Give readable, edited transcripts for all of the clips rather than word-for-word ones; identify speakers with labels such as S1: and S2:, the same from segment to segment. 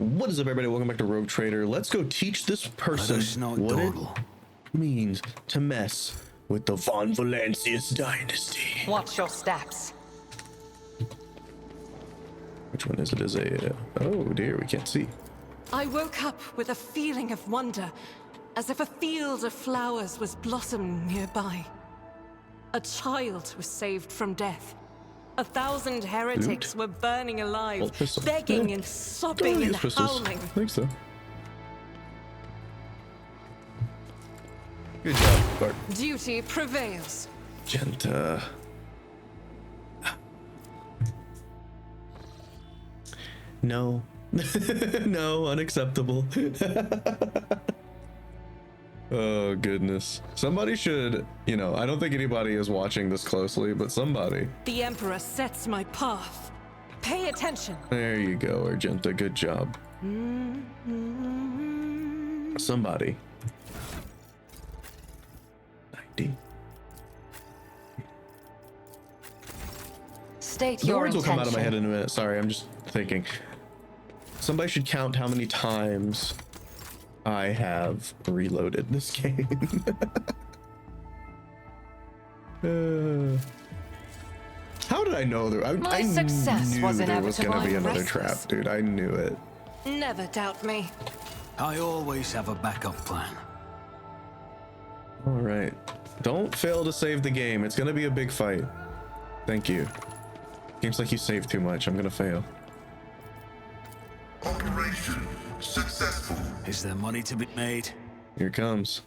S1: What is up, everybody? Welcome back to Rogue Trader. Let's go teach this person what it means to mess with the Von Valancius dynasty.
S2: Watch your steps.
S1: Which one is it? Is a oh dear, we can't see.
S2: I woke up with a feeling of wonder, as if a field of flowers was blossoming nearby. A child was saved from death. 1,000 heretics were burning alive, begging and sobbing and howling.
S1: I think so. Good job, Bart.
S2: Duty prevails.
S1: Genta. No. No, unacceptable. Oh, goodness. Somebody should, I don't think anybody is watching this closely, but somebody.
S2: The Emperor sets my path. Pay attention.
S1: There you go, Argenta. Good job. Somebody. 90.
S2: State
S1: The
S2: your
S1: words will come out of my head
S2: intention.
S1: in a minute. Sorry, I'm just thinking. Somebody should count how many times I have reloaded this game. How did I know there? I knew there was gonna be another trap, dude. I knew it.
S2: Never doubt me.
S3: I always have a backup plan.
S1: All right. Don't fail to save the game. It's gonna be a big fight. Thank you. Seems like you saved too much. I'm gonna fail.
S4: Operation successful.
S3: Is there money to be made?
S1: Here it comes.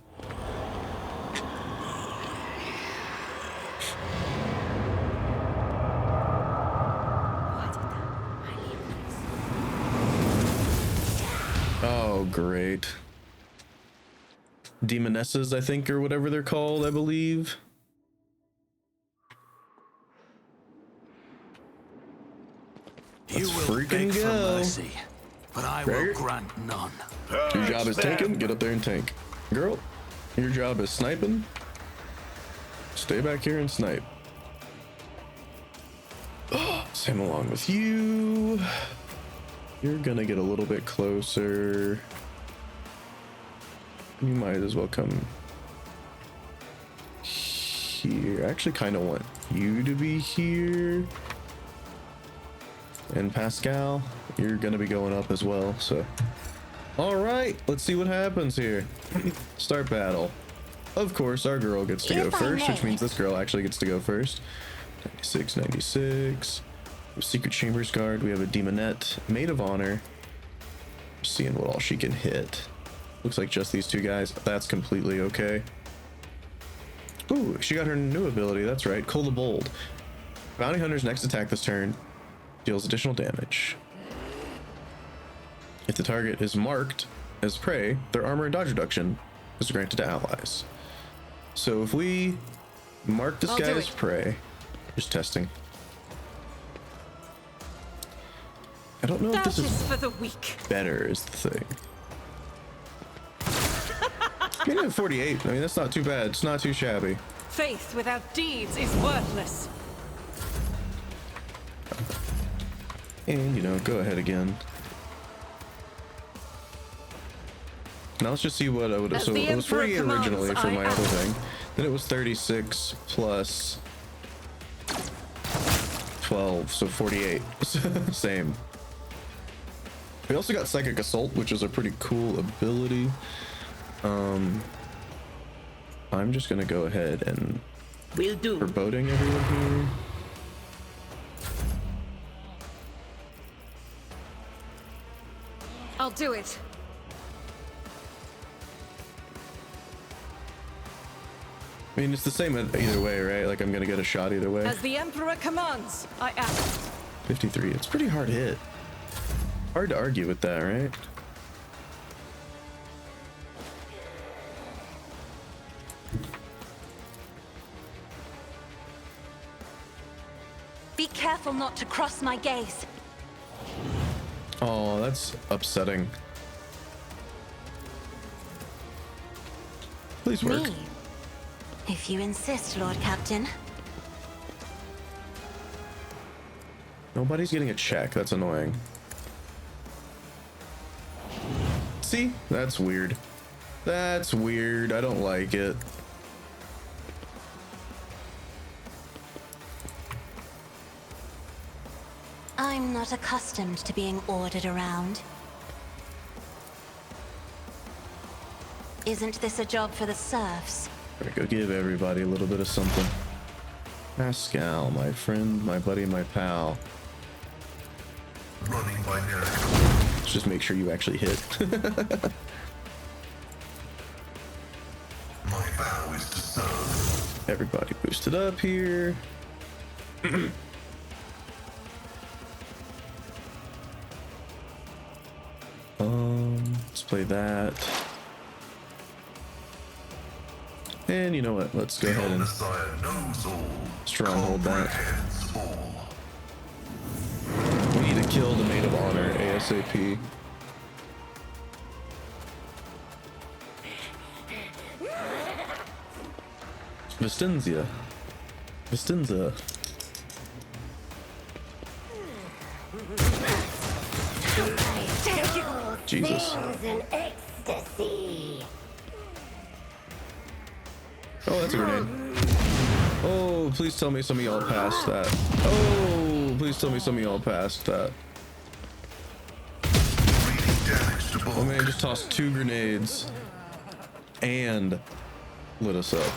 S1: Oh, great. Demonesses, I think, or whatever they're called, I believe.
S3: You
S1: Let's
S3: will
S1: freaking
S3: beg for
S1: go.
S3: mercy, but I will grant none.
S1: Your job is tanking. Get up there and tank. Girl, your job is sniping. Stay back here and snipe. Same along with you. You're gonna get a little bit closer. You might as well come here. I actually kind of want you to be here. And Pascal, you're gonna be going up as well, so. All right, let's see what happens here. Start battle. Of course, our girl gets to go first, which means this girl actually gets to go first. 96, 96. Secret Chambers Guard. We have a Demonette, Maid of Honor. Seeing what all she can hit. Looks like just these two guys. That's completely okay. Ooh, she got her new ability. That's right. Cole the Bold. Bounty Hunter's next attack this turn deals additional damage. If the target is marked as prey, their armor and dodge reduction is granted to allies. So if we mark this guy as prey, just testing. I don't know if this is
S2: for the weak.
S1: better is the thing. I mean, at 48, I mean, that's not too bad. It's not too shabby.
S2: Faith without deeds is worthless.
S1: And, go ahead again. Now let's just see what I would have. So it was 48 originally for my other thing. Then it was 36 plus 12, so 48. Same. We also got Psychic Assault, which is a pretty cool ability. I'm just gonna go ahead and foreboding everyone here.
S2: I'll do it.
S1: I mean, it's the same either way, right? Like, I'm gonna get a shot either way.
S2: As the Emperor commands, I act.
S1: 53. It's a pretty hard hit. Hard to argue with that, right?
S5: Be careful not to cross my gaze.
S1: Oh, that's upsetting. Please work.
S5: Me? If you insist, Lord Captain.
S1: Nobody's getting a check. That's annoying. See, that's weird. That's weird. I don't like it.
S5: I'm not accustomed to being ordered around. Isn't this a job for the serfs?
S1: Better go give everybody a little bit of something. Pascal, my friend, my buddy, my pal.
S4: Running by miracle.
S1: Let's just make sure you actually hit.
S4: My vow is to serve.
S1: Everybody boosted up here. Let's play that. And you know what? Let's go ahead and
S4: Messiah knows all.
S1: stronghold that.
S4: Comprehends all.
S1: We need to kill the maid of honor ASAP. Vistenza. Jesus.
S6: In ecstasy.
S1: Oh, that's a grenade. Oh, please tell me some of y'all passed that. Oh, please tell me some of y'all passed that. Oh man, just tossed 2 grenades and lit us up.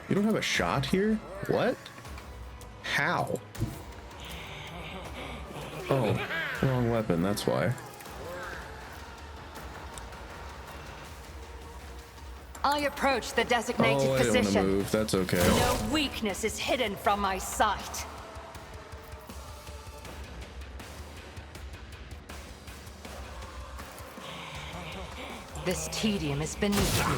S1: You don't have a shot here? What? How? Oh, wrong weapon, that's why.
S7: I approach the designated
S1: Oh, I don't want to
S7: position.
S1: move. That's okay.
S7: No weakness is hidden from my sight. This tedium is beneath me.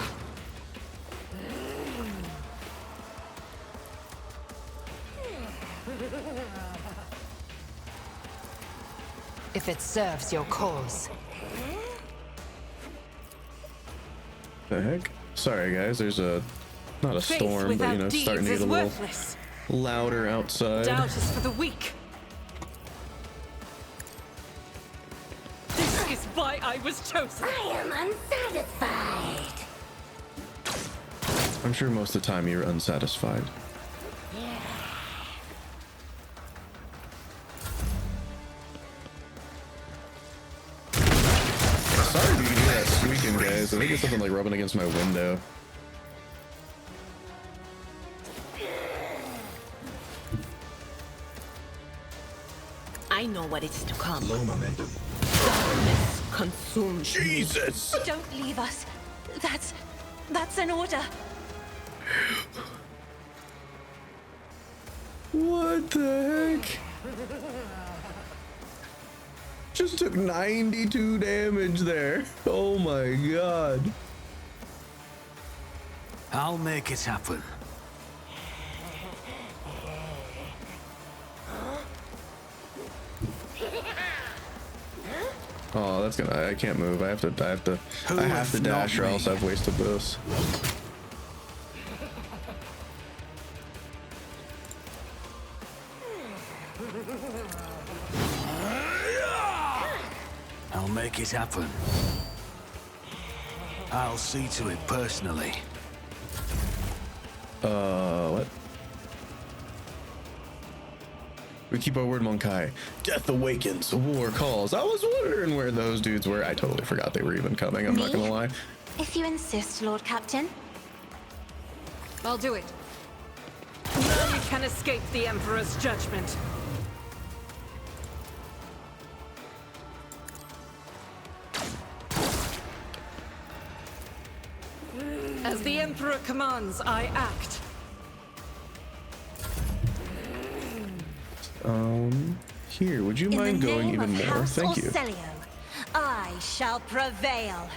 S7: If it serves your cause.
S1: The heck? Sorry guys, there's a not a
S2: Faith
S1: storm, but you
S2: without
S1: know, it's
S2: deeds
S1: starting to
S2: is
S1: get a little
S2: worthless.
S1: louder outside.
S2: Doubt is for the weak. This is why I was chosen.
S6: I am unsatisfied.
S1: I'm sure most of the time you're unsatisfied. Sorry if you can hear that squeaking, guys. I think it's something like rubbing against my window.
S8: I know what is to come. Low momentum. Darkness consumes me.
S1: Jesus!
S5: Don't leave us. That's an order.
S1: What the heck? Just took 92 damage there. Oh my god.
S3: I'll make it happen.
S1: Oh, that's gonna. I can't move. I have to dash, or else I've wasted this.
S3: I'll make it happen. I'll see to it personally.
S1: What? We keep our word, Monkai. Death awakens, war calls. I was wondering where those dudes were. I totally forgot they were even coming. I'm not gonna lie.
S5: If you insist, Lord Captain.
S2: I'll do it. None can escape the Emperor's judgment. As the Emperor commands, I act.
S1: Here, would you mind going even more? Thank you.
S5: I shall prevail.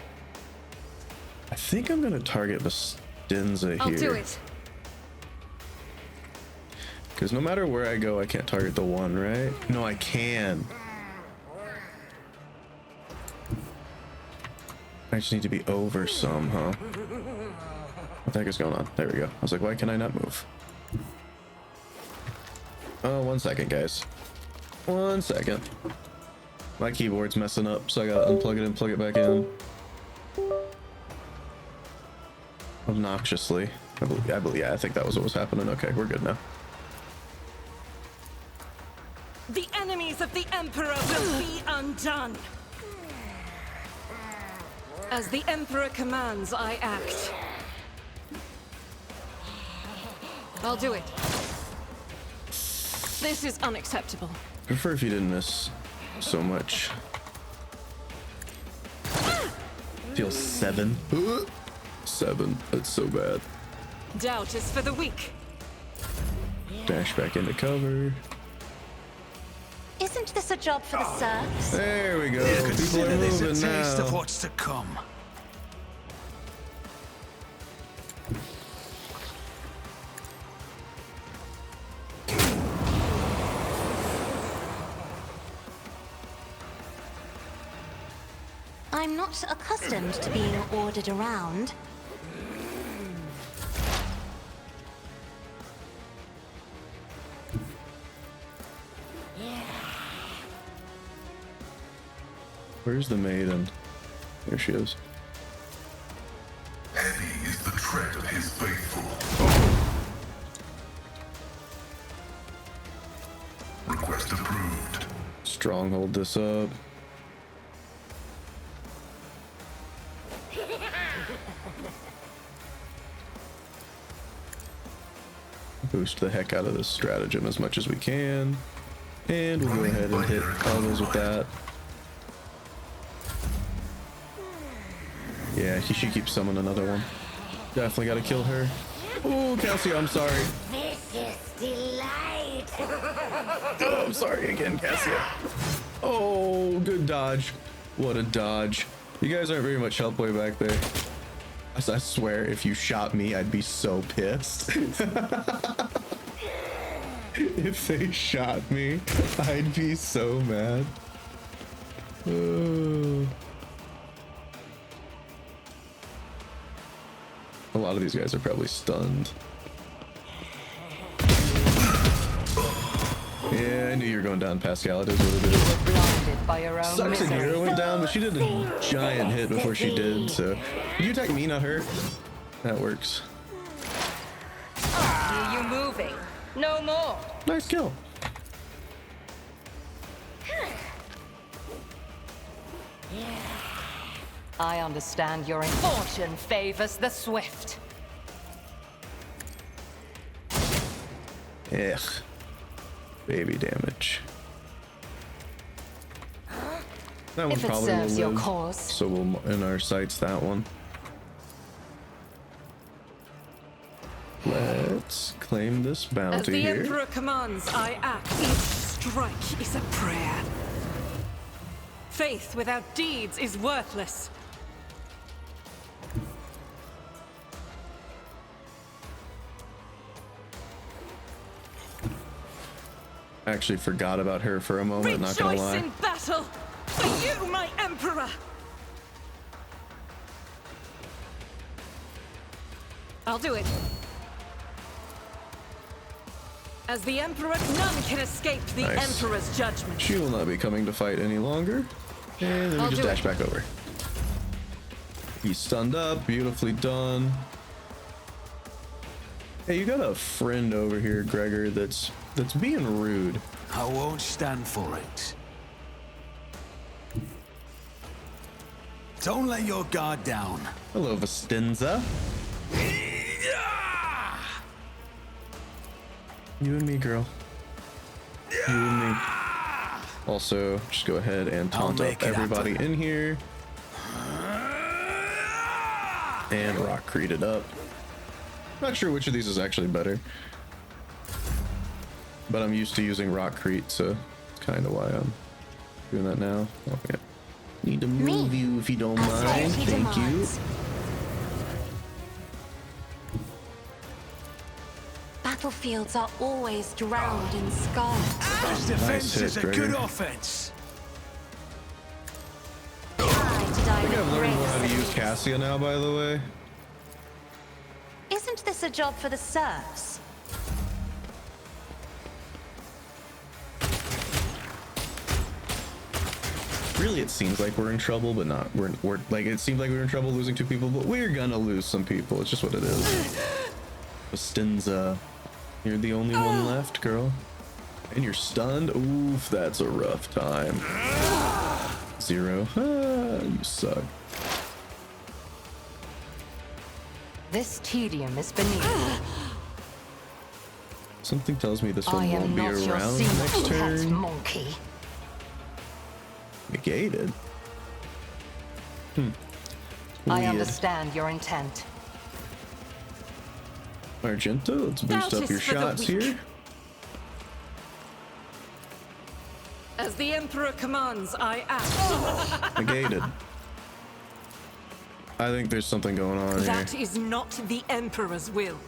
S1: I think I'm gonna target Vistenza here.
S2: I'll do it.
S1: Because no matter where I go, I can't target the one, right? No, I can. I just need to be over some, huh? What the heck is going on? There we go. I was like, why can I not move? Oh, 1 second, guys. 1 second. My keyboard's messing up, so I gotta unplug it and plug it back in. Obnoxiously. I believe, yeah, I think that was what was happening. Okay, we're good now.
S2: The enemies of the Emperor will be undone. As the Emperor commands, I act. I'll do it. This is unacceptable.
S1: I prefer if you didn't miss so much. Feel 7. 7. That's so bad.
S2: Doubt is for the weak.
S1: Dash back into cover.
S5: Isn't this a job for the serfs?
S1: There we go. People are
S3: Consider this a
S1: moving
S3: taste
S1: now.
S3: of what's to come.
S5: I'm not accustomed to being ordered around.
S1: Where's the maiden? There she is.
S4: Heavy is the tread of his faithful. Request approved.
S1: Stronghold this up. Boost the heck out of this stratagem as much as we can. And we'll go ahead and hit others with that. Yeah, she keeps summoning another one. Definitely gotta kill her. Oh, Cassia, I'm sorry.
S6: Vicious delight.
S1: Oh, I'm sorry again, Cassia. Oh, good dodge. What a dodge. You guys aren't very much help way back there. I swear, if you shot me, I'd be so pissed. If they shot me, I'd be so mad. A lot of these guys are probably stunned. Yeah, I knew you were going down, Pascal. It is what it is.
S7: Blinded by your own
S1: Sucks that
S7: misery.
S1: Hero went down, but she did a giant hit before she did, so. Did you attack me, not her? That works.
S8: Hear you moving. No more.
S1: Nice kill.
S7: I understand your fortune favors the swift.
S1: Ugh. Baby damage. That one
S7: If it
S1: probably
S7: serves
S1: will
S7: your
S1: live,
S7: cause.
S1: so we'll in our sights that one. Let's claim this
S2: As
S1: bounty
S2: the
S1: here.
S2: Emperor commands, I act. Each strike is a prayer. Faith without deeds is worthless.
S1: Actually forgot about her for a moment, not gonna
S2: Rejoice
S1: lie.
S2: in battle! For you, my Emperor! I'll do it. As the Emperor, none can escape the
S1: Nice.
S2: Emperor's judgment.
S1: She will not be coming to fight any longer. And then we
S2: I'll
S1: just
S2: do
S1: dash
S2: it.
S1: back over. He's stunned up, beautifully done. Hey, you got a friend over here, Gregor, that's being rude.
S3: I won't stand for it. Don't let your guard down.
S1: Hello, Vastenza. You and me, girl. You and me. Also, just go ahead and taunt
S3: I'll
S1: up
S3: make it
S1: everybody
S3: happen.
S1: in here. And rock creed it up. Not sure which of these is actually better. But I'm used to using rock crete, so it's kind of why I'm doing that now. Oh, yeah. Need to move you if you don't mind.
S5: Austerity
S1: Thank you.
S5: demands. Battlefields are always drowned in scarlet.
S3: This defense
S1: hit,
S3: is a
S1: Gregor.
S3: good offense.
S5: Try to die
S1: I think I've
S5: with
S1: learned more how to
S5: grace.
S1: use Cassia now, by the way.
S5: Isn't this a job for the serfs?
S1: Really, it seems like we're in trouble, but not. We're like, it seems like we're in trouble losing 2 people, but we're gonna lose some people. It's just what it is. Stinza, you're the only one left, girl. And you're stunned. Oof, that's a rough time. 0. You suck.
S7: This tedium is beneath.
S1: Something tells me this
S7: I
S1: one
S7: am
S1: won't be
S7: not your
S1: around
S7: secret
S1: next
S7: pet
S1: turn.
S7: monkey.
S1: Negated.
S7: I
S1: Weird.
S7: understand your intent.
S1: Argento, let's boost
S2: Doubt
S1: up
S2: is
S1: your
S2: for the
S1: shots
S2: weak.
S1: here.
S2: As the Emperor commands, I act.
S1: Negated. I think there's something going on here.
S2: That is not the Emperor's will.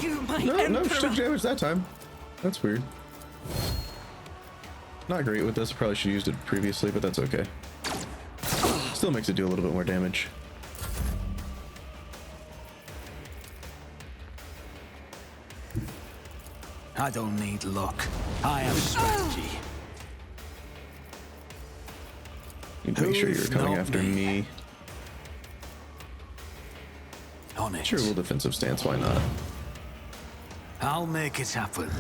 S2: You, my
S1: No,
S2: Emperor.
S1: she took damage that time. That's weird. Not great with this. Probably should have used it previously, but that's okay. Still makes it do a little bit more damage.
S3: I don't need luck. I have strategy.
S1: You make sure you're
S3: Who's
S1: coming
S3: not
S1: after me.
S3: On it.
S1: Sure, we'll defensive stance. Why not?
S3: I'll make it happen.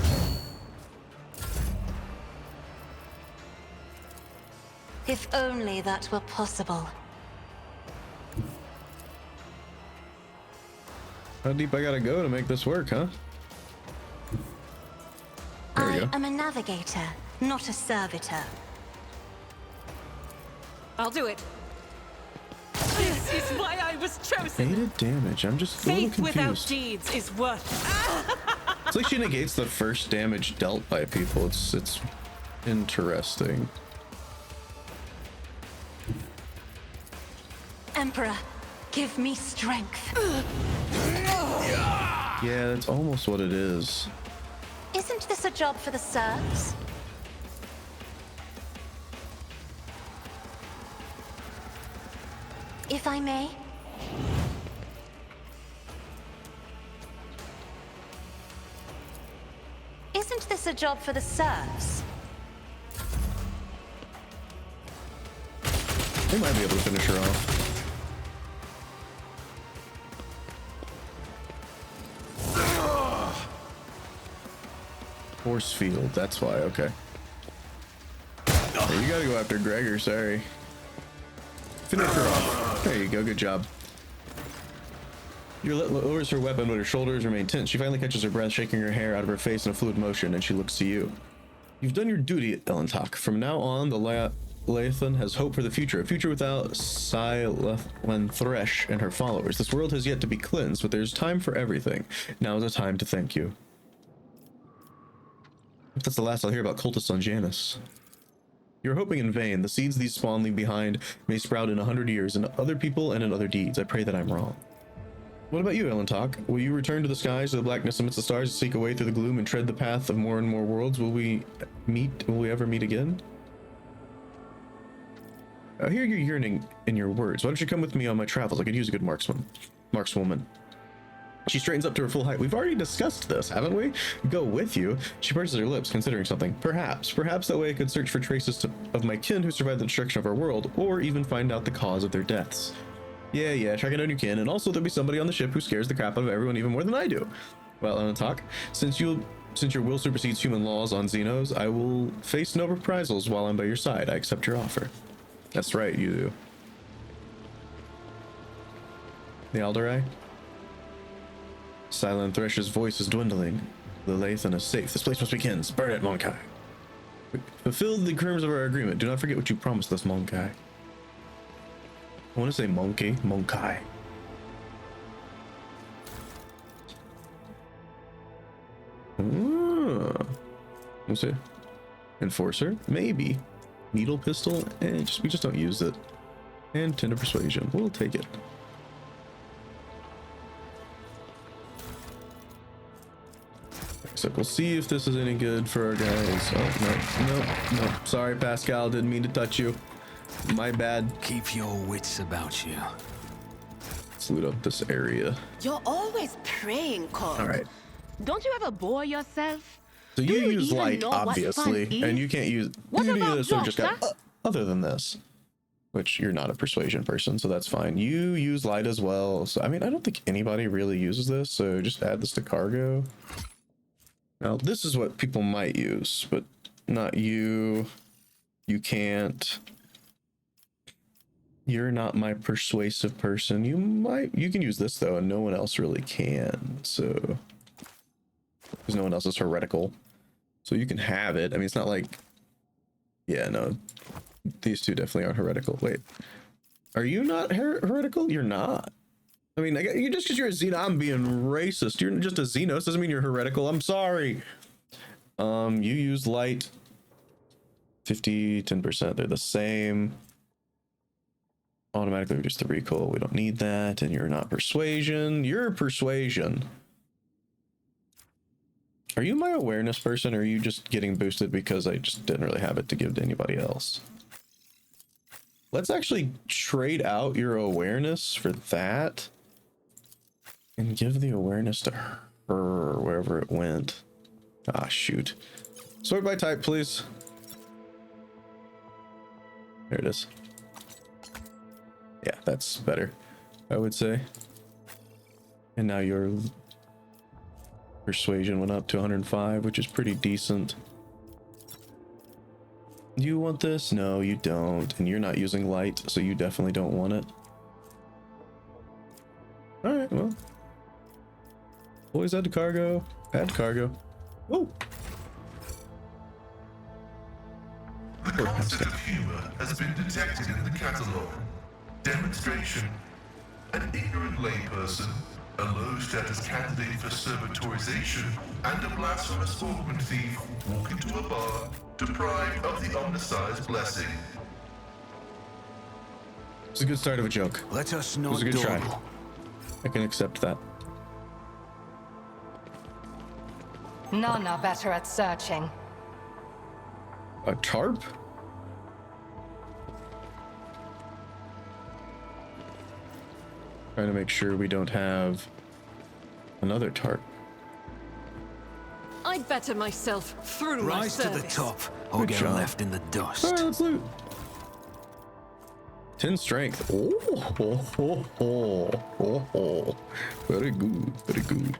S5: If only that were possible.
S1: How deep I gotta go to make this work, huh? There we
S5: I
S1: go.
S5: am a navigator, not a servitor.
S2: I'll do it. This is why I was chosen.
S1: Negated damage. I'm just a little
S2: Faith without
S1: confused.
S2: deeds is worthless.
S1: It's like she negates the first damage dealt by people. It's interesting.
S5: Emperor, give me strength.
S1: Yeah, that's almost what it is.
S5: Isn't this a job for the serfs? If I may. Isn't this a job for the serfs?
S1: They might be able to finish her off. Force field, that's why, okay. Hey, you gotta go after Gregor, sorry. Finish her off. There you go, good job. Your lowers her weapon, but her shoulders remain tense. She finally catches her breath, shaking her hair out of her face in a fluid motion, and she looks to you. You've done your duty, Elentok. From now on, the Lathan has hope for the future. A future without Thresh and her followers. This world has yet to be cleansed, but there's time for everything. Now is the time to thank you. If that's the last I'll hear about cultists on Janus. You're hoping in vain. The seeds these spawn leave behind may sprout in 100 years in other people and in other deeds. I pray that I'm wrong. What about you, Elentok? Will you return to the skies, to the blackness amidst the stars, seek a way through the gloom and tread the path of more and more worlds? Will we ever meet again? I hear your yearning in your words. Why don't you come with me on my travels? I could use a good markswoman. She straightens up to her full height. We've already discussed this, haven't we? Go with you. She purses her lips, considering something. Perhaps that way I could search for traces of my kin who survived the destruction of our world, or even find out the cause of their deaths. Yeah, track it down your kin, and also there'll be somebody on the ship who scares the crap out of everyone even more than I do. Well, Elentok, since your will supersedes human laws on Xenos, I will face no reprisals while I'm by your side. I accept your offer. That's right, you do. The Alderai? Silent Thresh's voice is dwindling. The Lathan is safe. This place must be Kin's. Burn it, Monkai. Fulfill the terms of our agreement. Do not forget what you promised us, Monkai. I want to say monkey. Monkai. What's it? Enforcer? Maybe. Needle pistol? We just don't use it. And tender persuasion. We'll take it. Except we'll see if this is any good for our guys. Oh, no. Sorry, Pascal. Didn't mean to touch you. My bad.
S3: Keep your wits about you.
S1: Let's loot up this area.
S8: You're always praying, Cole.
S1: All right.
S8: Don't you ever bore yourself?
S1: So
S8: Do
S1: you
S8: you
S1: use
S8: even
S1: light,
S8: know what fun
S1: obviously, and
S8: is?
S1: you can't use
S8: What
S1: you
S8: about
S1: this or just got
S8: doctor?
S1: other than this, which you're not a persuasion person, so that's fine. You use light as well. So I mean, I don't think anybody really uses this, so just add this to cargo. Now this is what people might use, but not you. You can't. You're not my persuasive person. You can use this though, and no one else really can. So because no one else is heretical. So you can have it. I mean, it's not like, yeah, no, these two definitely aren't heretical. Wait, are you not heretical? You're not. I mean, you just because you're a Xeno, I'm being racist. You're just a Xenos doesn't mean you're heretical. I'm sorry. You use light 50, 10%. They're the same. Automatically reduce the recoil. We don't need that. And you're not persuasion. You're persuasion. Are you my awareness person, or are you just getting boosted because I just didn't really have it to give to anybody else? Let's actually trade out your awareness for that and give the awareness to her wherever it went. Ah, shoot. Sort by type, please. There it is. Yeah, that's better, I would say. And now your persuasion went up to 105, which is pretty decent. Do you want this? No, you don't. And you're not using light, so you definitely don't want it. All right, well. Always add to cargo. Add to cargo. Oh.
S4: The concept of humor has been detected in the catalog. Demonstration. An ignorant layperson, a low-status candidate for servitorization, and a blasphemous augment thief walk into a bar, deprived of the omnisci's blessing.
S1: It's a good start of a joke.
S3: Let us
S1: It was
S3: not
S1: a good try.
S3: dawdle.
S1: I can accept that.
S7: None are better at searching.
S1: A tarp? Trying to make sure we don't have another tarp.
S2: I'd better myself through my
S3: Rise to the
S2: service.
S3: top, or
S1: Good
S3: get
S1: job.
S3: left in the dust.
S1: All right, let's loot. 10 strength. Oh. Very good, very good.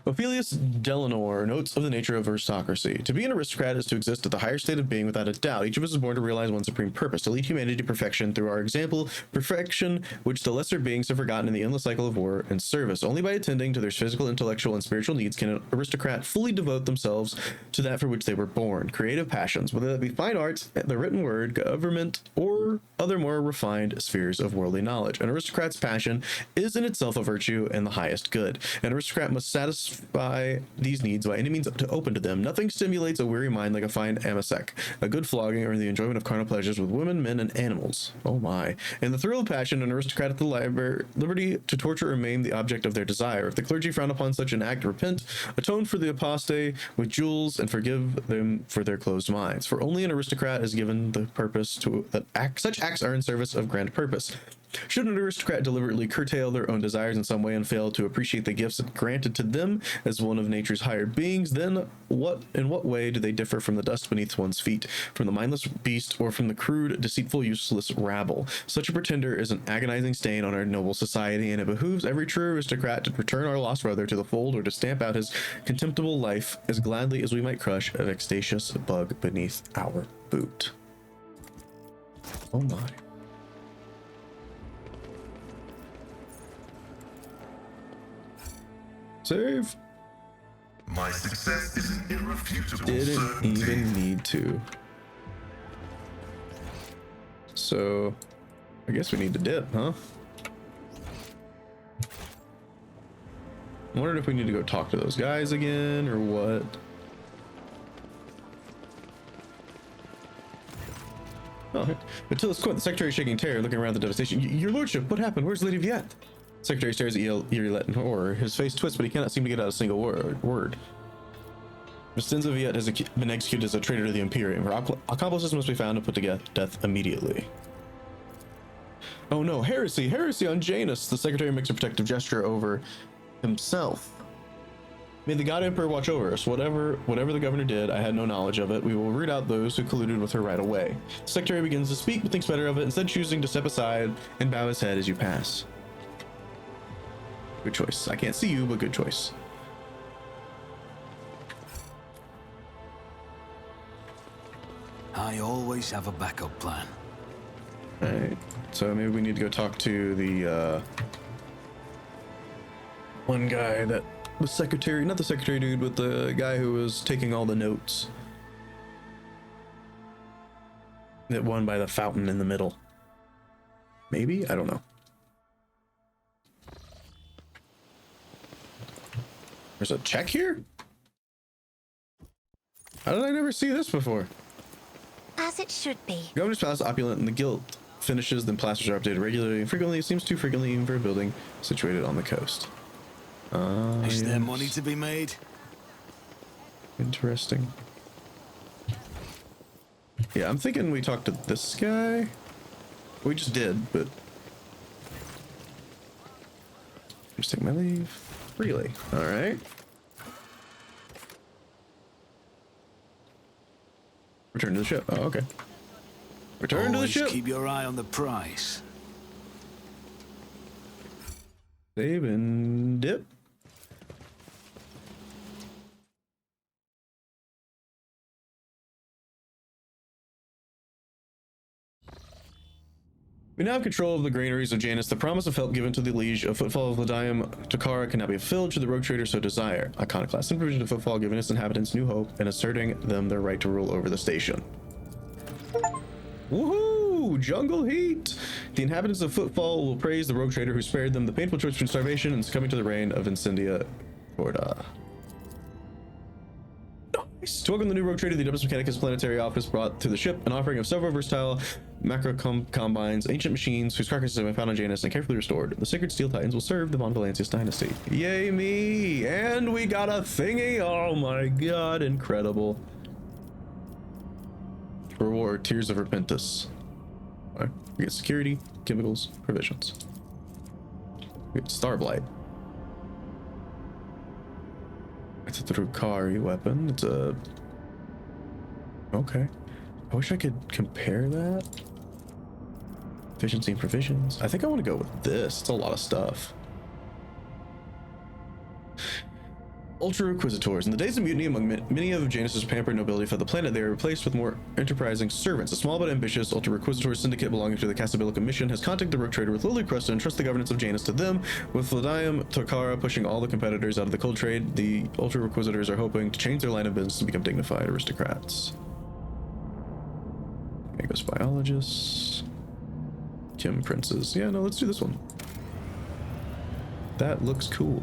S1: Ophelius Delanor notes of the nature of aristocracy. To be an aristocrat is to exist at the higher state of being without a doubt. Each of us is born to realize one's supreme purpose, to lead humanity to perfection through our example, perfection which the lesser beings have forgotten in the endless cycle of war and service. Only by attending to their physical, intellectual, and spiritual needs can an aristocrat fully devote themselves to that for which they were born. Creative passions, whether that be fine arts, the written word, government, or other more refined spheres of worldly knowledge. An aristocrat's passion is in itself a virtue and the highest good. An aristocrat must satisfy these needs by any means to open to them. Nothing stimulates a weary mind like a fine amasec, a good flogging, or the enjoyment of carnal pleasures with women, men, and animals. Oh my. In the thrill of passion, an aristocrat at the liberty to torture or maim the object of their desire. If the clergy frown upon such an act, repent, atone for the apostate with jewels, and forgive them for their closed minds. For only an aristocrat is given the purpose to that act. Such acts are in service of grand purpose. Should an aristocrat deliberately curtail their own desires in some way and fail to appreciate the gifts granted to them as one of nature's higher beings, then in what way do they differ from the dust beneath one's feet, from the mindless beast, or from the crude, deceitful, useless rabble? Such a pretender is an agonizing stain on our noble society, and it behooves every true aristocrat to return our lost brother to the fold, or to stamp out his contemptible life as gladly as we might crush a vexatious bug beneath our boot. Oh my. Save.
S4: My success is an irrefutable
S1: Didn't
S4: certainty.
S1: even need to. So, I guess we need to dip, huh? I wondered if we need to go talk to those guys again or what. Oh, until this point, the secretary is shaking terror, looking around the devastation. Your lordship, what happened? Where's Lady Viet? Secretary stares at Irilet in horror. His face twists, but he cannot seem to get out a single word. Mistinza Viet has been executed as a traitor to the Imperium. Her accomplices must be found and put to death immediately. Oh no, heresy! Heresy on Janus! The Secretary makes a protective gesture over himself. May the God Emperor watch over us. Whatever the governor did, I had no knowledge of it. We will root out those who colluded with her right away. The Secretary begins to speak, but thinks better of it, instead choosing to step aside and bow his head as you pass. Good choice. I can't see you, but good choice.
S3: I always have a backup plan.
S1: Alright, so maybe we need to go talk to the one guy that was secretary, not the secretary dude, but the guy who was taking all the notes. That one by the fountain in the middle. Maybe? I don't know. There's a check here? How did I never see this before?
S5: As it should be.
S1: Governor's Palace, opulent, and the guild finishes, then plasters are updated regularly and frequently. It seems too frequently even for a building situated on the coast.
S3: Is there money to be made?
S1: Interesting. Yeah, I'm thinking we talked to this guy. We just did, but just take my leave freely. All right. Return to the ship. Oh, okay. Return to the ship.
S3: Keep your eye on the prize.
S1: Save and dip. We now have control of the granaries of Janus. The promise of help given to the liege of Footfall of Ladium Takara cannot be fulfilled should the rogue trader so desire. Iconoclast and provision of Footfall giving its inhabitants new hope and asserting them their right to rule over the station. Woohoo! Jungle heat! The inhabitants of Footfall will praise the rogue trader who spared them the painful choice between starvation and succumbing to the reign of Incendia Corda. Nice. To welcome the new rogue trader, the Adeptus Mechanicus planetary office brought to the ship an offering of several versatile macro combines, ancient machines whose carcasses have been found on Janus and carefully restored. The sacred steel titans will serve the Von Valancius dynasty. Yay me! And we got a thingy! Oh my god, incredible. Reward, Tears of Repentance. Right. We get security, chemicals, provisions. We get Starblight. It's a Drukari weapon. It's a... Okay. I wish I could compare that. Efficiency and provisions. I think I want to go with this. It's a lot of stuff. Ultra Inquisitors. In the days of mutiny among many of Janus's pampered nobility for the planet, they are replaced with more enterprising servants. A small but ambitious Ultra Inquisitor syndicate belonging to the Casablanca mission has contacted the rogue trader with Lily Crust and entrusted the governance of Janus to them. With Ladium Takara pushing all the competitors out of the cold trade, the Ultra Inquisitors are hoping to change their line of business and become dignified aristocrats. Magos Biologists. Kim Princes. Yeah, no, let's do this one. That looks cool.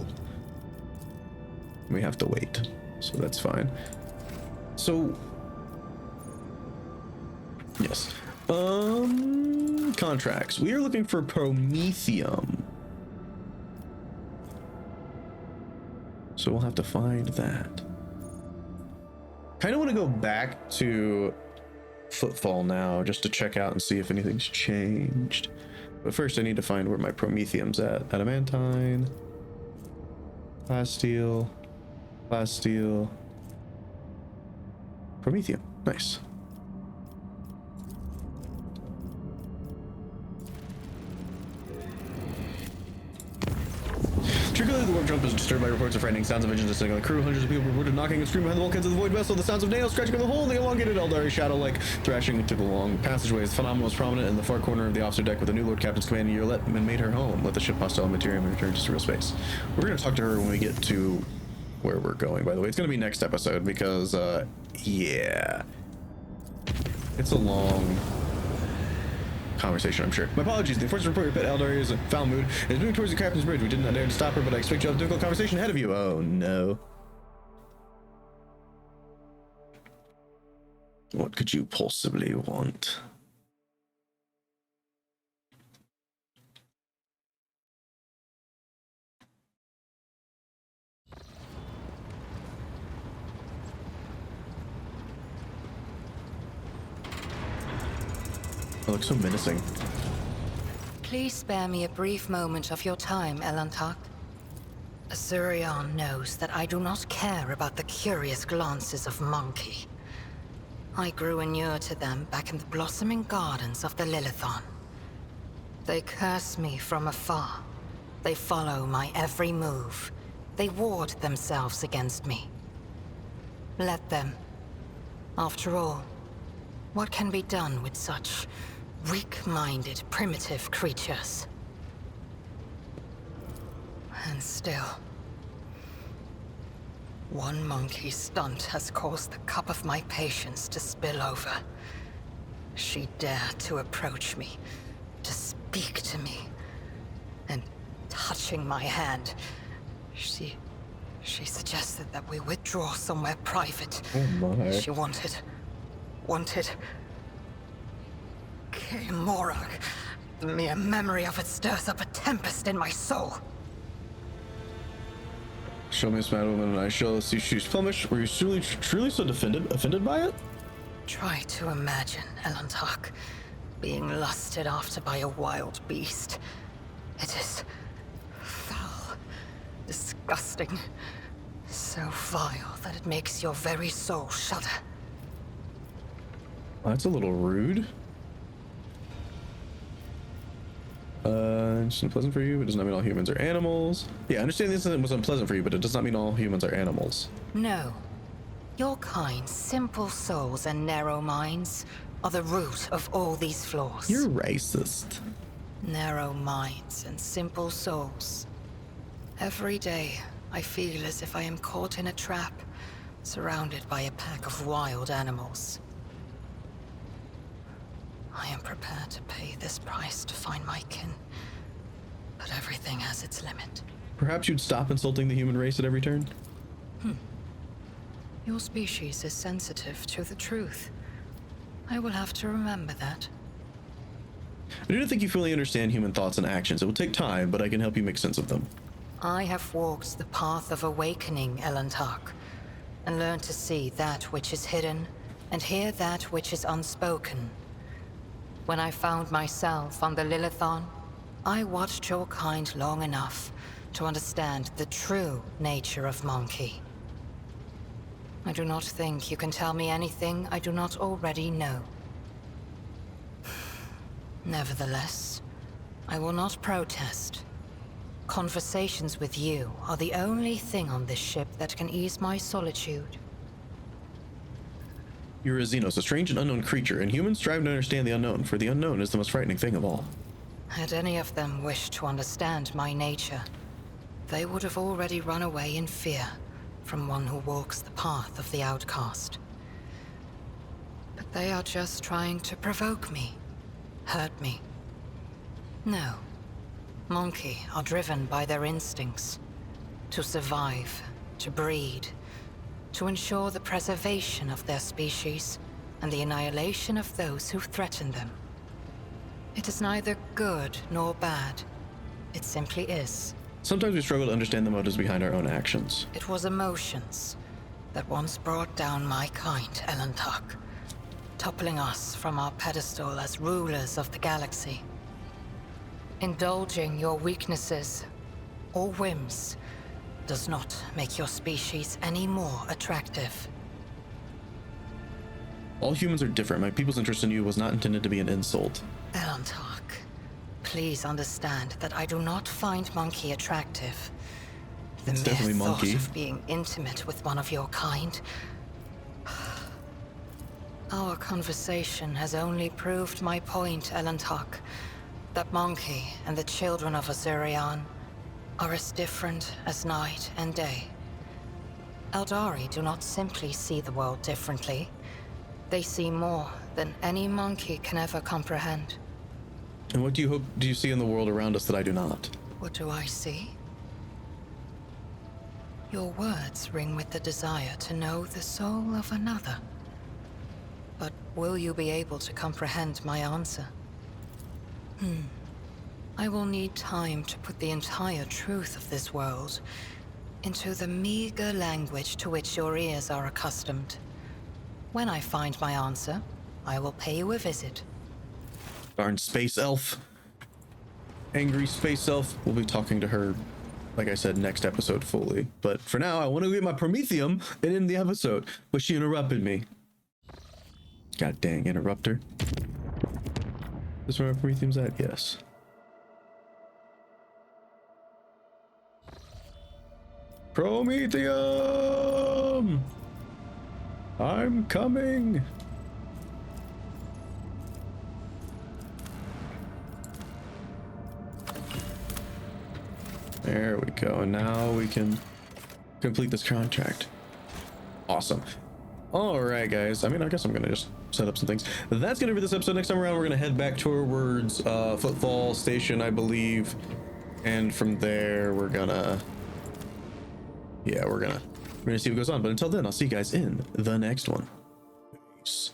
S1: We have to wait, so that's fine. So, yes. Contracts. We are looking for Promethium. So we'll have to find that. Kind of want to go back to Footfall now, just to check out and see if anything's changed. But first I need to find where my Promethium's at. Adamantine. Plasteel. Plasteel. Promethium. Nice. Particularly the warp jump is disturbed by reports of frightening sounds of engines descending on the crew. Hundreds of people reported knocking and screaming behind the bulkheads of the void vessel. The sounds of nails scratching on the hole. The elongated Eldari shadow-like thrashing into the long passageways. The phenomenon was prominent in the far corner of the officer deck with the new Lord Captain's command. You let and made her home. Let the ship hostile Imperium and return to real space. We're going to talk to her when we get to where we're going, by the way. It's going to be next episode because, yeah. It's a long conversation, I'm sure. My apologies. The enforcement report your pet Eldari is in foul mood and is moving towards the captain's bridge. We did not dare to stop her, but I expect you'll have a difficult conversation ahead of you. Oh, no. What could you possibly want? It looks so menacing.
S7: Please spare me a brief moment of your time, Elantak. Azurion knows that I do not care about the curious glances of Monkey. I grew inured to them back in the blossoming gardens of the Lilithon. They curse me from afar. They follow my every move. They ward themselves against me. Let them. After all, what can be done with such weak-minded, primitive creatures? And still, one monkey stunt has caused the cup of my patience to spill over. She dared to approach me, to speak to me, and touching my hand, she suggested that we withdraw somewhere private.
S1: Oh my.
S7: She wanted Morag. The mere memory of it stirs up a tempest in my soul.
S1: Show me this mad woman and I shall see she's flemish. Were you truly so offended by it?
S7: Try to imagine, Elantak, being lusted after by a wild beast. It is foul, disgusting, so vile that it makes your very soul shudder.
S1: That's a little rude. It's unpleasant for you. It does not mean all humans are animals. Yeah, I understand this was unpleasant for you, but it does not mean all humans are animals.
S7: No. Your kind, simple souls and narrow minds are the root of all these flaws.
S1: You're racist.
S7: Narrow minds and simple souls. Every day, I feel as if I am caught in a trap, surrounded by a pack of wild animals. I am prepared to pay this price to find my kin, but everything has its limit.
S1: Perhaps you'd stop insulting the human race at every turn?
S7: Your species is sensitive to the truth. I will have to remember that.
S1: I do not think you fully understand human thoughts and actions. It will take time, but I can help you make sense of them.
S7: I have walked the path of awakening, Elantak, and learned to see that which is hidden and hear that which is unspoken. When I found myself on the Lilithon, I watched your kind long enough to understand the true nature of Monkey. I do not think you can tell me anything I do not already know. Nevertheless, I will not protest. Conversations with you are the only thing on this ship that can ease my solitude.
S1: You're a Xenos, a strange and unknown creature, and humans strive to understand the unknown, for the unknown is the most frightening thing of all.
S7: Had any of them wished to understand my nature, they would have already run away in fear from one who walks the path of the outcast. But they are just trying to provoke me, hurt me. No. Monkey are driven by their instincts. To survive, to breed, to ensure the preservation of their species and the annihilation of those who threaten them. It is neither good nor bad. It simply is.
S1: Sometimes we struggle to understand the motives behind our own actions.
S7: It was emotions that once brought down my kind, Elantak, toppling us from our pedestal as rulers of the galaxy. Indulging your weaknesses or whims does not make your species any more attractive.
S1: All humans are different. My people's interest in you was not intended to be an insult.
S7: Elantak, please understand that I do not find Monkey attractive. The
S1: It's
S7: mere
S1: definitely
S7: thought
S1: Monkey.
S7: of being intimate with one of your kind. Our conversation has only proved my point, Elantak, that Monkey and the children of Azurion are as different as night and day. Eldari do not simply see the world differently. They see more than any monkey can ever comprehend.
S1: And what do you see in the world around us that I do not?
S7: What do I see? Your words ring with the desire to know the soul of another. But will you be able to comprehend my answer? I will need time to put the entire truth of this world into the meager language to which your ears are accustomed. When I find my answer, I will pay you a visit.
S1: Darn space elf. angry space elf. We'll be talking to her, like I said, next episode fully. But for now, I want to get my Prometheum and end the episode. But she interrupted me. God dang, interrupter. Is this where my Prometheum's at? Yes. Prometheum! I'm coming! There we go. Now we can complete this contract. Awesome. All right, guys. I mean, I guess I'm gonna just set up some things. That's gonna be this episode. Next time around, we're gonna head back towards Footfall Station, I believe, and from there we're gonna, yeah, we're gonna see what goes on. But until then, I'll see you guys in the next one. Peace.